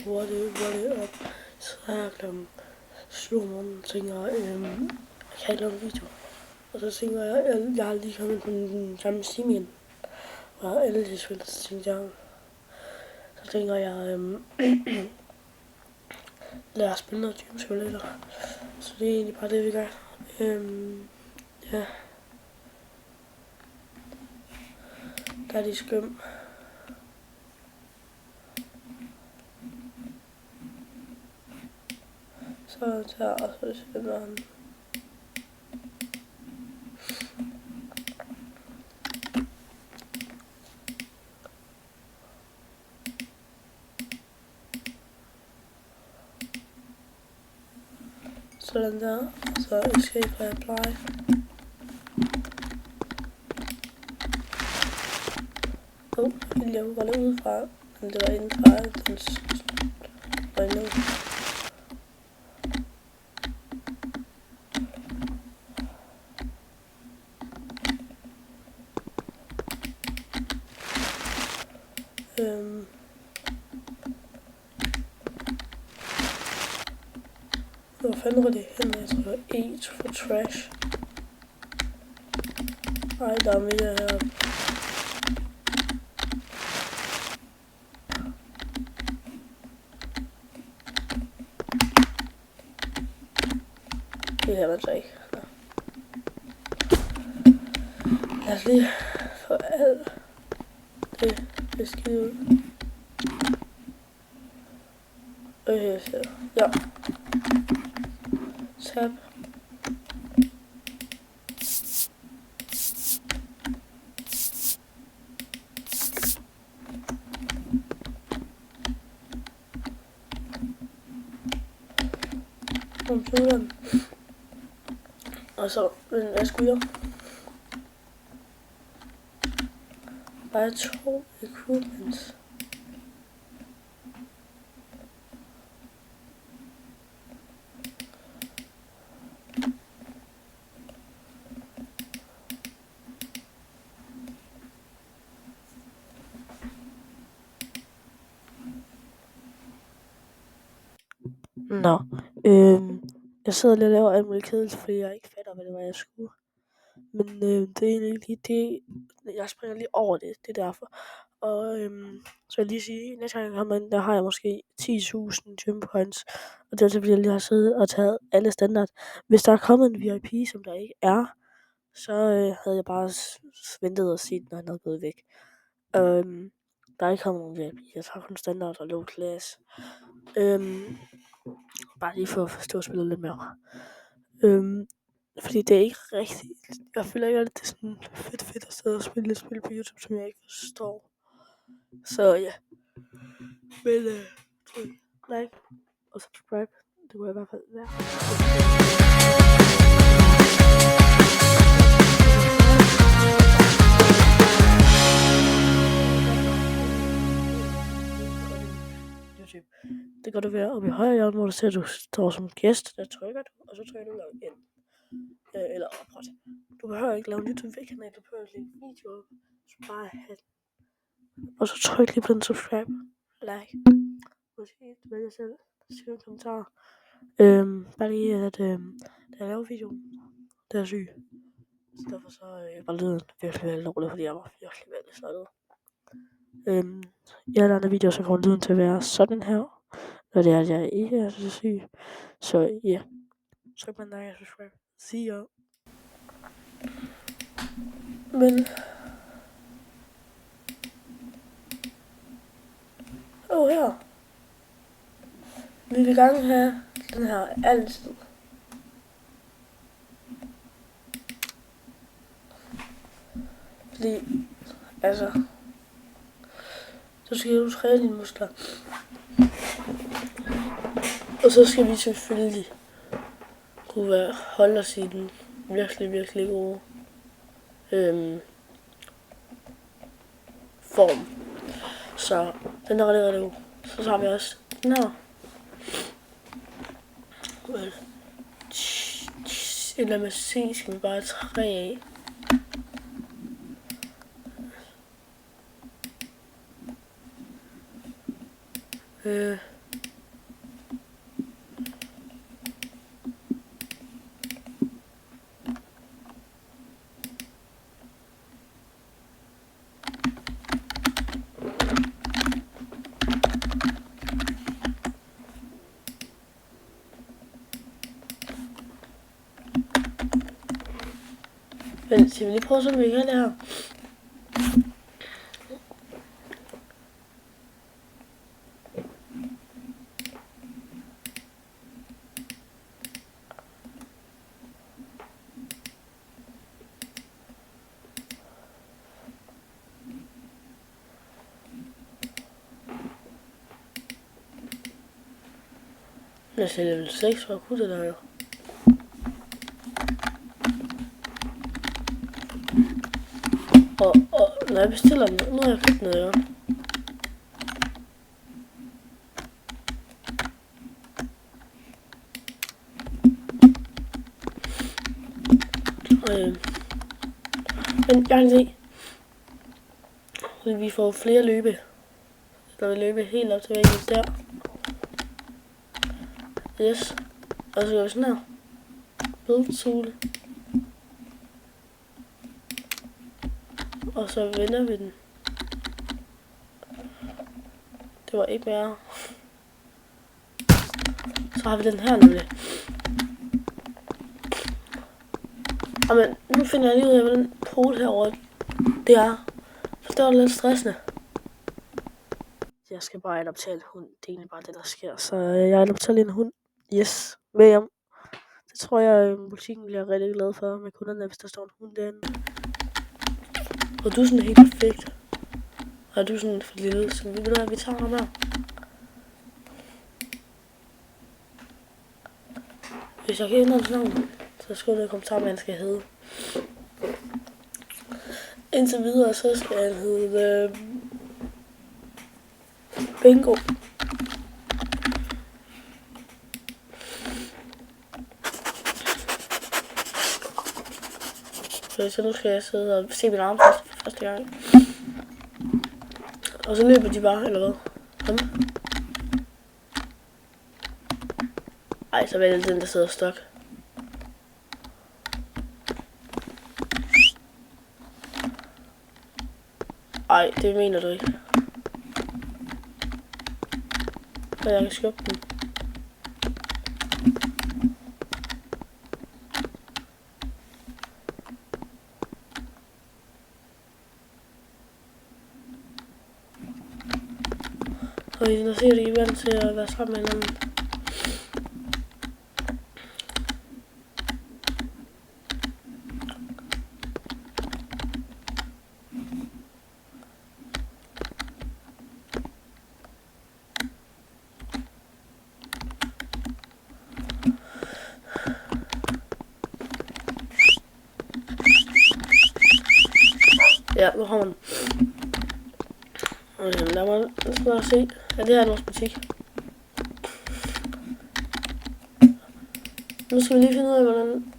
hurtigt op. Så her klokken 7 om morgenen, tænker jeg, kan jeg lave en video. Og så tænker jeg har lige kommet på den gamle Steam igen. Og alle de spiller, så tænkte jeg, så tænker jeg, lad os spille noget Dream Simulator. Så det er egentlig bare det, vi gør. Ja. Der er de skum. Så der og så sender han. Sådan der, så escape og apply. Jeg var lidt udefra, men det var indenfra, den var endnu. Hvor fanden var det hen? Jeg tror E for trash. Ej, der er mere heroppe. Det her man så ikke. Lad os lige få alt det skide ud. Okay, så ja. Tab. Computeren. Og så jeg skulle bare 2 equipments. Nå, jeg sidder lige og laver alt muligt kedeligt, fordi jeg ikke fatter, hvad det var, jeg skulle. Men det er egentlig ikke lige det. Jeg springer lige over det, det er derfor. Og så vil jeg lige sige, næste gang jeg kommer ind, der har jeg måske 10.000 gym points. Og det er fordi jeg lige har siddet og taget alle standard. Hvis der er kommet en VIP, som der ikke er, så havde jeg bare ventet og set, når han havde gået væk. Der er ikke kommet nogen VIP. Jeg tager kun standard og low class. Bare lige for at forstå spillet lidt mere. Fordi det er ikke rigtigt. Jeg føler ikke, at det er sådan fedt at sidde og spille et spil på YouTube, som jeg ikke forstår. Så ja. Men like og subscribe. Det kunne jeg i hvert fald være. YouTube. Det kan du være oppe i højre hjørne, hvor du ser, at du står som gæst. Der trykker du, og så trykker du log ind. Eller opret. Du behøver ikke lave en YouTube-kanal, du behøver ikke lægge videoer. Så bare have den. Og så tryk lige på den subscribe. Like. Måske du vælger selv. Skriv en kommentar. Bare lige at da jeg laver videoen, det er syg. Så derfor så var lyden virkelig dårlig, fordi jeg var virkelig snottet. I alle andre videoer, så kommer lyden til at være sådan her. Når det er, at jeg ikke er så syg. Så ja. Tryk på en like og subscribe. See ya. Men her. Vi vil gerne have den her altid. Fordi, altså, så skal du træne dine muskler. Og så skal vi selvfølgelig kunne holde os i den virkelig gode form. Så den er rigtig god. Så tager vi også den her. Eller med C skal vi bare 3 af. Men skal vi lige prøve, om vi kan det her? Jeg ser level 6, hvor kunne det der jo? Og når jeg bestiller den, nu har jeg købt noget, jo. Men jeg kan se, at vi får flere løbe. Der vil løbe helt op til væggen der. Yes. Og så gør vi sådan her. Build-tool. Og så vender vi den. Det var ikke mere. Så har vi den her nemlig. Jamen, nu finder jeg lige ud af, hvordan pole herovre det er. Så det var lidt stressende. Jeg skal bare adoptere en hund. Det er egentlig bare det, der sker. Så jeg adopterer lige en hund. Yes. Med hjem. Det tror jeg, butikken bliver rigtig glad for med kunderne, hvis der står en hund derinde. Og du er sådan helt perfekt. Og du er sådan for lille, så vi ved, at vi tager ham her. Hvis jeg kan ændre hans navn, så skal det kommentar, hvad han skal hedde. Indtil videre, så skal han hedde Bingo. Så nu skal jeg sidde og se min arm for første gang. Og så løber de bare, eller hvad? Kom. Ej, så vælger den, der sidder stok. Ej, det mener du ikke. Og jeg kan skubbe den. Og I kan se, at I er vant til at være sammen med hinanden. Ja, nu har man. Lad mig snart se. Ja, det her er vores butik. Nu skal vi lige finde ud af, hvordan...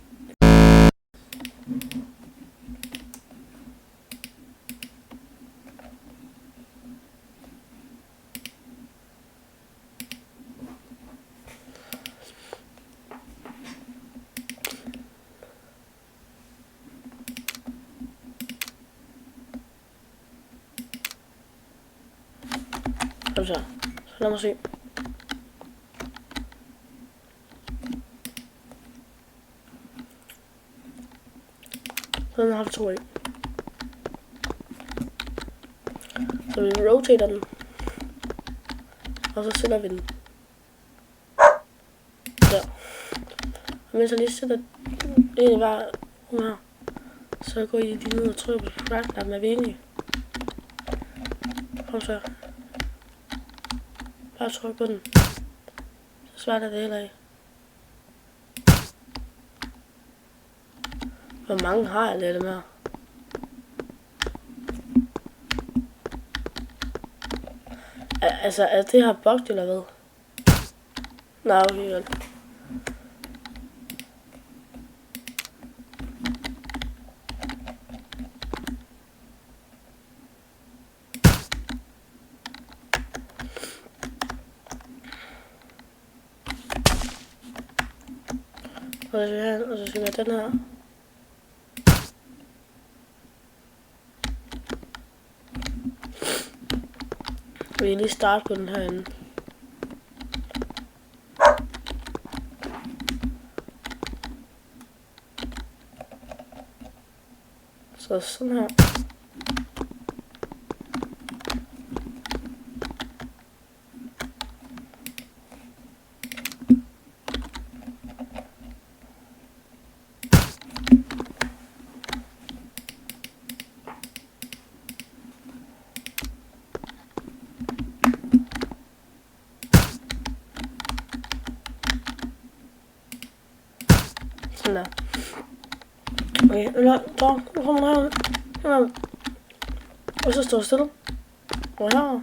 Så lad mig se. Den har vi 2 af. Så vi rotater den. Og så sætter vi den. Der. Og mens jeg lige sætter en hver her, så går I lige ned og trykker på subscribe-knappen. Er vi enige? Kom så. Bare tryk på den. Så svært er det heller ikke. Hvor mange har jeg lidt med? Altså, er det her bugt eller hvad? Nej, okay, vel. Og så skal vi have den her. Vi kan lige starte på den herinde. Så sådan her. Sådan der. Okay, eller der kommer der her. Og så står det stille. Og her.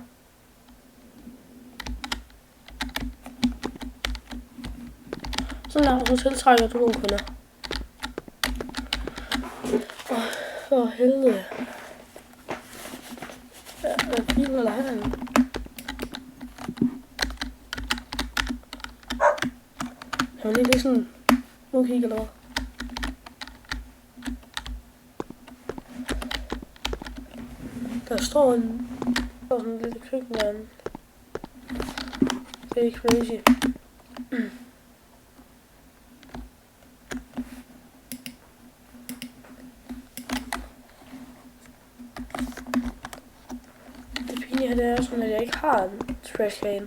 Sådan der, og så tiltrækker du nogle kunder. For helvede. Er bilen eller herinde? Kan man lige sådan nu kigge eller hvad? Der står sådan en lille køkken derinde. Det er crazy. Det pinlige her, det er sådan, at jeg ikke har en trash can.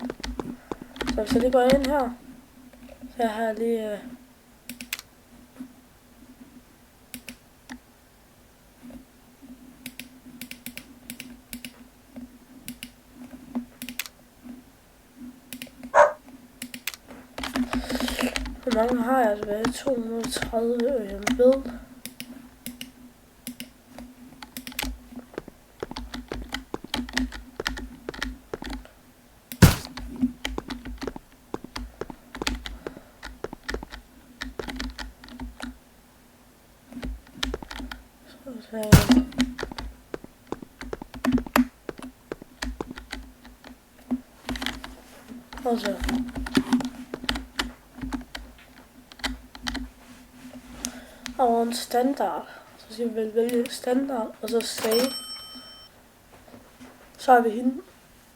Så hvis jeg lige går ind her, så jeg har lige hvor mange har jeg tilbage? 230 ved. Og så og en standard. Så skal vi vælge standard, og så save. Så har vi hende.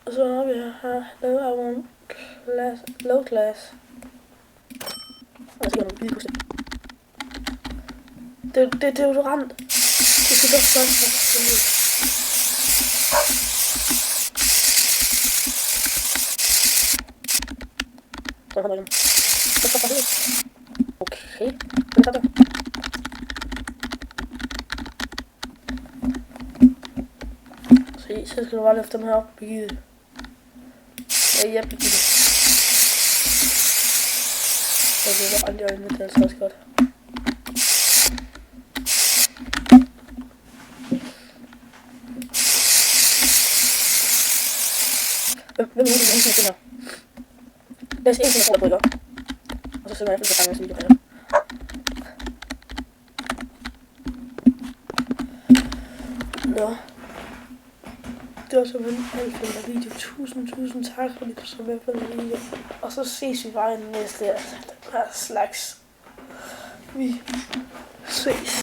Og så har vi her, low class. Og så skal jeg nogle bilkuster. Det er deodorant. Det skal godt sådan. Så kommer den. Okay. Det er det. Så skal du bare løfte dem her op, Birgitte. Ja, Birgitte. Så det er aldrig øjnene, det er altså også godt. Hvem er det her? Lad os en ting, der bryder. Og så sender jeg efter, at jeg video. Nå. Det var simpelthen alt for den video. Tusind tak, fordi du så med på den video. Og så ses vi bare i den næste slags. Vi ses.